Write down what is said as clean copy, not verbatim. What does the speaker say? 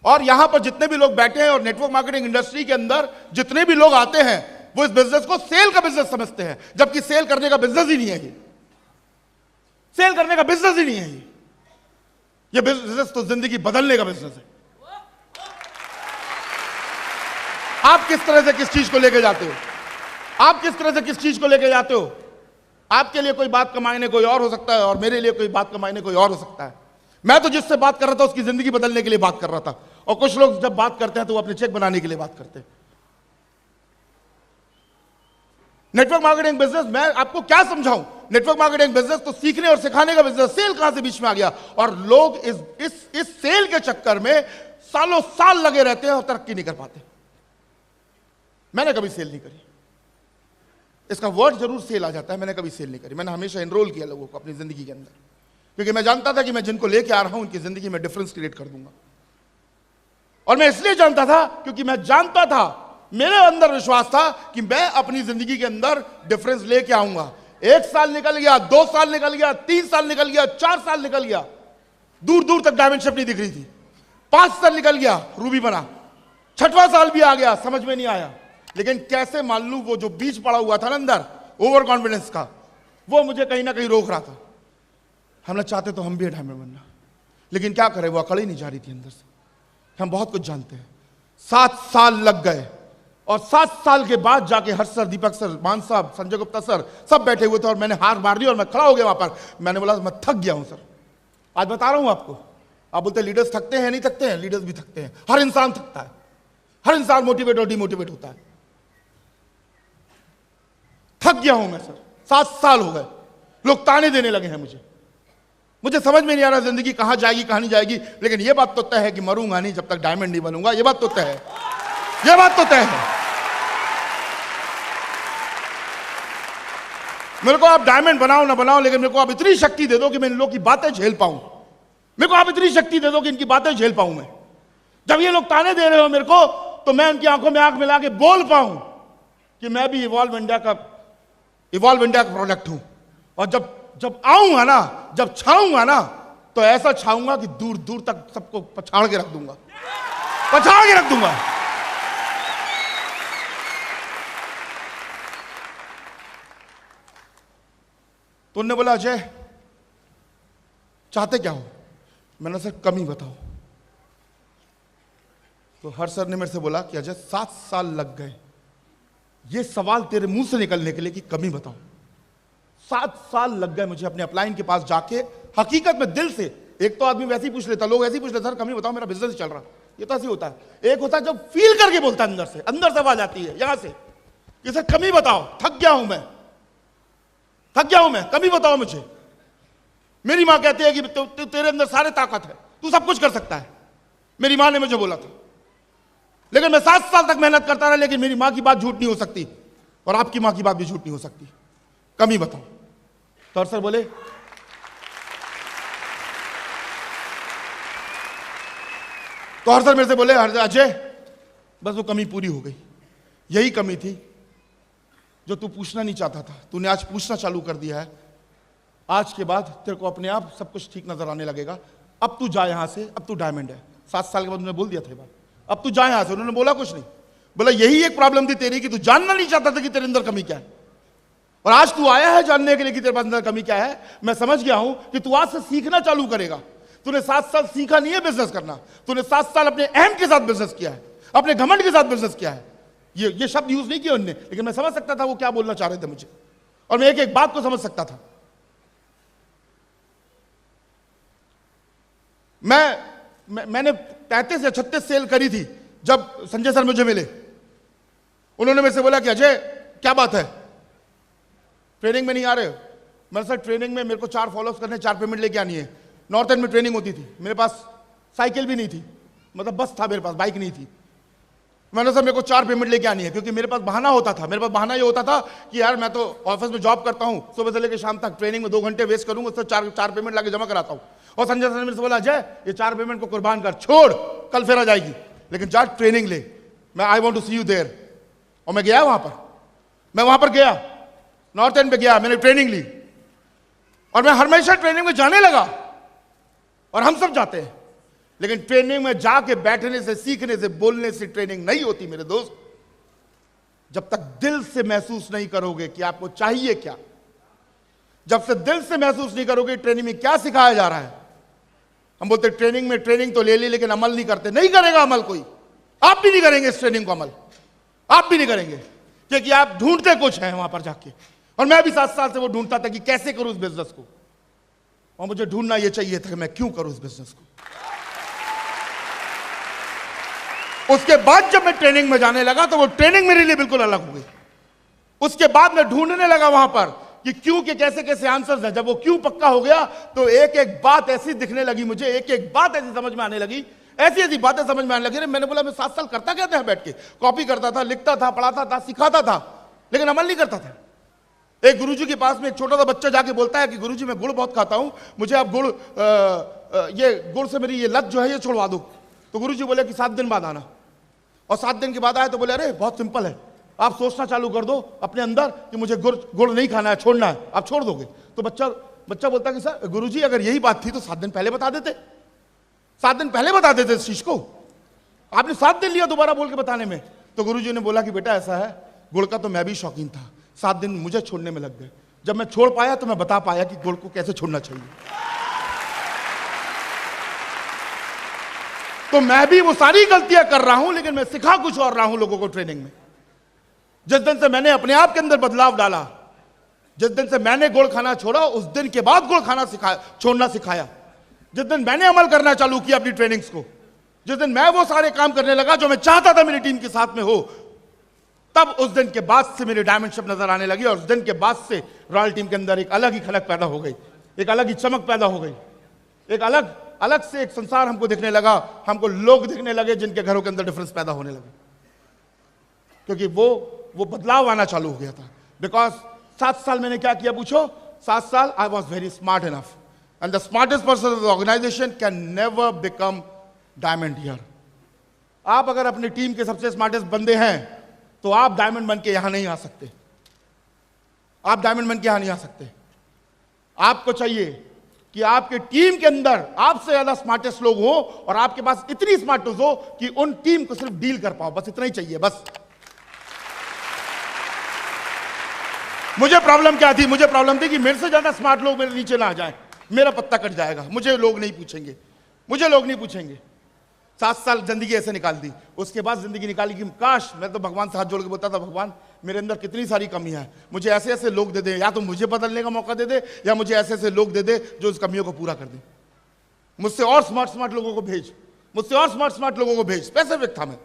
और यहां पर जितने भी लोग बैठे हैं और नेटवर्क मार्केटिंग इंडस्ट्री के अंदर जितने भी लोग आते हैं वो इस बिजनेस को सेल का बिजनेस समझते हैं, जबकि सेल करने का बिजनेस ही नहीं है। ये सेल करने का बिजनेस ही नहीं है। ये बिजनेस तो जिंदगी बदलने का बिजनेस है। आप किस तरह से किस चीज को लेके जाते हो, आप किस तरह से किस चीज को लेके जाते हो। आपके लिए कोई बात कमाने कोई और हो सकता है और मेरे लिए कोई बात कमाने कोई और हो सकता है। मैं तो जिससे बात कर रहा था उसकी जिंदगी बदलने के लिए बात कर रहा था, और कुछ लोग जब बात करते हैं तो वो अपने चेक बनाने के लिए बात करते हैं। नेटवर्क मार्केटिंग बिजनेस, मैं आपको क्या समझाऊं। नेटवर्क मार्केटिंग बिजनेस तो सीखने और सिखाने का बिजनेस, सेल कहां से बीच में आ गया। और लोग इस सेल के चक्कर में सालों साल लगे रहते हैं और तरक्की नहीं कर पाते। मैंने कभी सेल नहीं करी, इसका वर्ड जरूर सेल आ जाता है, मैंने कभी सेल नहीं करी। मैंने हमेशा एनरोल किया लोगों को अपनी जिंदगी के अंदर, क्योंकि मैं जानता था कि मैं जिनको लेके आ रहा हूं उनकी जिंदगी में डिफरेंस क्रिएट कर दूंगा। और मैं इसलिए जानता था क्योंकि मैं जानता था, मेरे अंदर विश्वास था कि मैं अपनी जिंदगी के अंदर डिफरेंस लेके आऊंगा। 1 साल निकल गया, 2 साल निकल गया, 3 साल निकल गया, 4 साल निकल गया, दूर दूर तक डायमेंशन नहीं दिख रही थी। 5 साल निकल गया, रूबी बना। 6वां साल भी आ गया, समझ में नहीं आया। लेकिन कैसे मान लूं, वो जो बीज पड़ा हुआ था ना अंदर, ओवर कॉन्फिडेंस का, वो मुझे कहीं ना कहीं रोक रहा था। हम लोग चाहते तो हम भी डायमंड बनना, लेकिन क्या करें, वो अकड़ ही नहीं जा रही थी अंदर से। हम बहुत कुछ जानते हैं। 7 साल लग गए, और 7 साल के बाद जाके हर्ष सर, दीपक सर, मान साहब, संजय गुप्ता सर सब बैठे हुए थे, और मैंने हार मार दी और मैं खड़ा हो गया वहां पर। मैंने बोला मैं थक गया हूं सर, आज बता रहा हूं आपको। आप बोलते हैं लीडर्स थकते हैं, नहीं थकते हैं, लीडर्स भी थकते हैं। हर इंसान थकता है, हर इंसान मोटिवेट और डिमोटिवेट होता है। थक गया हूं मैं सर, 7 साल हो गए, लोग ताने देने लगे हैं मुझे समझ में नहीं आ रहा जिंदगी कहां जाएगी कहां नहीं जाएगी। लेकिन यह बात तो तय है कि मरूंगा नहीं जब तक डायमंड नहीं बनूंगा। यह बात तो तय है, यह बात तो तय है। मेरे को आप डायमंड बनाओ ना बनाओ, लेकिन मेरे को आप इतनी शक्ति दे दो कि मैं इन लोगों की बातें झेल पाऊं। मेरे को आप इतनी शक्ति दे दो कि इनकी बातें झेल पाऊं मैं। जब ये लोग ताने दे रहे हो मेरे को, तो मैं उनकी आंखों में आंख मिला के बोल पाऊं कि मैं भी इवॉल्व इंडिया का प्रोडक्ट हूं। और जब आऊंगा ना, जब छाऊंगा ना, तो ऐसा छाऊंगा कि दूर दूर तक सबको पछाड़ के रख दूंगा, पछाड़ के रख दूंगा। तो उन्होंने बोला अजय चाहते क्या हो। मैंने सर कमी बताओ। तो हर सर ने मेरे से बोला कि अजय 7 साल लग गए ये सवाल तेरे मुंह से निकलने के लिए कि कमी बताओ। 7 साल लग गए मुझे अपने अपलाइन के पास जाके, हकीकत में दिल से। एक तो आदमी वैसे ही पूछ लेता, लोग ऐसे ही पूछ लेते, सर कमी बताओ मेरा बिजनेस चल रहा। ये तो ऐसे होता है। एक होता है जब फील करके बोलता है, अंदर से आवाज आती है यहां से कि सर कमी बताओ, थक गया हूं मैं, कमी बताओ मुझे। मेरी मां कहती है कि तेरे अंदर सारे ताकत है, तू सब कुछ कर सकता है। मेरी मां ने मुझे बोला था। लेकिन मैं 7 साल तक मेहनत करता रहा, लेकिन मेरी मां की बात झूठ नहीं हो सकती और आपकी मां की बात भी झूठ नहीं हो सकती। कमी बताओ। तो हर सर बोले मेरे से बोले अजय बस वो कमी पूरी हो गई। यही कमी थी जो तू पूछना नहीं चाहता था, तूने आज पूछना चालू कर दिया है। आज के बाद तेरे को अपने आप सब कुछ ठीक नजर आने लगेगा। अब तू जा यहां से, अब तू डायमंड है। 7 साल के बाद उन्होंने बोल दिया था ये बात, अब तू जा यहां से। उन्होंने बोला कुछ नहीं, बोला यही एक प्रॉब्लम थी तेरी कि तू जानना नहीं चाहता था कि तेरे अंदर कमी क्या है। और आज तू आया है जानने के लिए कि तेरे पास अंदर कमी क्या है। मैं समझ गया हूं कि तू आज से सीखना चालू करेगा। तूने 7 साल सीखा नहीं है बिजनेस करना, तूने 7 साल अपने अहम के साथ बिजनेस किया है, अपने घमंड के साथ बिजनेस किया है। ये शब्द यूज नहीं किया उनने, लेकिन मैं समझ सकता था वो क्या बोलना चाह रहे थे मुझे, और मैं एक एक बात को समझ सकता था। मैंने 35 या 36 सेल करी थी जब संजय सर मुझे मिले। उन्होंने मेरे से बोला कि अजय क्या बात है, ट्रेनिंग में नहीं आ रहे हो। मैंने सर ट्रेनिंग में मेरे को 4 फॉलोअप्स करने, 4 पेमेंट लेके आनी है। नॉर्थ एंड में ट्रेनिंग होती थी, मेरे पास साइकिल भी नहीं थी, मतलब बस था मेरे पास, बाइक नहीं थी। मैंने सर मेरे को 4 पेमेंट लेके आनी है, क्योंकि मेरे पास बहाना होता था। मेरे पास बहाना ये होता था कि यार मैं तो ऑफिस में जॉब करता हूं, सुबह से लेकर शाम तक ट्रेनिंग में 2 घंटे वेस्ट करूंगा, उससे 4 पेमेंट लाके जमा कराता हूं। और संजय सर ने मेरे से बोला अजय ये 4 पेमेंट को कुर्बान कर, छोड़, कल फिर आ जाएगी, लेकिन जा ट्रेनिंग ले। मैं I want to see you there. और मैं गया वहां पर गया, नॉर्थ एंड पे गया, मैंने ट्रेनिंग ली और मैं हमेशा ट्रेनिंग में जाने लगा। और हम सब जाते हैं, लेकिन ट्रेनिंग में जाके बैठने से, सीखने से, बोलने से ट्रेनिंग नहीं होती मेरे दोस्त। जब तक दिल से महसूस नहीं करोगे कि आपको चाहिए क्या, जब से दिल से महसूस नहीं करोगे ट्रेनिंग में क्या सिखाया जा रहा है। हम बोलते ट्रेनिंग में, ट्रेनिंग तो ले ली लेकिन अमल नहीं करते। नहीं करेगा अमल कोई, आप भी नहीं करेंगे इस ट्रेनिंग को अमल, आप भी नहीं करेंगे, क्योंकि आप ढूंढते कुछ हैं वहां पर जाके। और मैं भी 7 साल से वो ढूंढता था कि कैसे करूं इस बिजनेस को, और मुझे ढूंढना ये चाहिए था कि मैं क्यों करूं इस बिजनेस को। उसके बाद जब मैं ट्रेनिंग में जाने लगा तो वो ट्रेनिंग मेरे लिए बिल्कुल अलग हो गई। उसके बाद मैं ढूंढने लगा वहां पर कि क्यों के कैसे कैसे आंसर्स हैं। जब वो क्यों पक्का हो गया तो एक एक बात ऐसी दिखने लगी मुझे, एक एक बात ऐसी समझ में आने लगी, ऐसी ऐसी बातें समझ में आने लगी। मैंने बोला मैं 7 साल करता क्या था बैठ के, कॉपी करता था, लिखता था, पढ़ाता था, सिखाता था, लेकिन अमल नहीं करता था। एक गुरुजी के पास में एक छोटा सा बच्चा जाके बोलता है कि गुरुजी मैं गुड़ बहुत खाता हूं, मुझे आप गुड़ ये गुड़ से मेरी ये लत जो है ये छुड़वा दो। तो गुरुजी बोले कि 7 दिन बाद आना, और 7 दिन के बाद आए तो बोले अरे बहुत सिंपल है, आप सोचना चालू कर दो अपने अंदर कि मुझे गुड़ नहीं खाना है, छोड़ना है, आप छोड़ दोगे। तो बच्चा बोलता कि सर गुरुजी अगर यही बात थी तो 7 दिन पहले बता देते, 7 दिन पहले बता देते इस चीज को, आपने 7 दिन लिया दोबारा बोल के बताने में। तो गुरुजी ने बोला कि बेटा ऐसा है, गुड़ का तो मैं भी शौकीन था, 7 दिन मुझे छोड़ने में लग गए, जब मैं छोड़ पाया तो मैं बता पाया कि गुड़ को कैसे छोड़ना चाहिए। तो मैं भी वो सारी गलतियां कर रहा हूं, लेकिन मैं सिखा कुछ और रहा हूं लोगों को ट्रेनिंग में। जिस दिन से मैंने अपने आप के अंदर बदलाव डाला, जिस दिन से मैंने गुड़ खाना छोड़ा, उस दिन के बाद गुड़ खाना छोड़ना सिखाया। जिस दिन मैंने अमल करना चालू किया अपनी ट्रेनिंग्स को, जिस दिन मैं वो सारे काम करने लगा जो मैं चाहता था मेरी टीम के साथ में हो, तब उस दिन के बाद से मेरी डायमेंशनशिप नजर आने लगी। और उस दिन के बाद से रॉयल टीम के अंदर एक अलग ही खलक पैदा हो गई, एक अलग ही चमक पैदा हो गई, एक अलग से एक संसार हमको दिखने लगा, हमको लोग दिखने लगे जिनके घरों के अंदर डिफरेंस पैदा होने लगे, क्योंकि वो बदलाव आना चालू हो गया था। बिकॉज 7 साल मैंने क्या किया पूछो, 7 साल I was very smart enough, and the smartest person of the organisation can never become diamond here. आप अगर अपनी टीम के सबसे स्मार्टेस्ट बंदे हैं तो आप डायमंड बन के यहां नहीं आ सकते, आप डायमंड बन के यहां नहीं आ सकते। आपको चाहिए कि आपके टीम के अंदर आपसे ज्यादा स्मार्टेस्ट लोग हो, और आपके पास इतनी स्मार्टनेस हो कि उन टीम को सिर्फ डील कर पाओ, बस इतना ही चाहिए। बस मुझे प्रॉब्लम क्या थी, मुझे प्रॉब्लम थी कि मेरे से ज्यादा स्मार्ट लोग मेरे नीचे ना आ जाएं, मेरा पत्ता कट जाएगा, मुझे लोग नहीं पूछेंगे, मुझे लोग नहीं पूछेंगे। 7 साल जिंदगी ऐसे निकाल दी। उसके बाद जिंदगी निकाली कि काश, मैं तो भगवान से हाथ जोड़ के बोलता था, भगवान मेरे अंदर कितनी सारी कमियां हैं, मुझे ऐसे ऐसे लोग दे दे, या तो मुझे बदलने का मौका दे दे, या मुझे ऐसे ऐसे लोग दे दे जो उस कमियों को पूरा कर दे। मुझसे और स्मार्ट लोगों को भेज, मुझसे और स्मार्ट लोगों को भेज। स्पेसिफिक था मैं।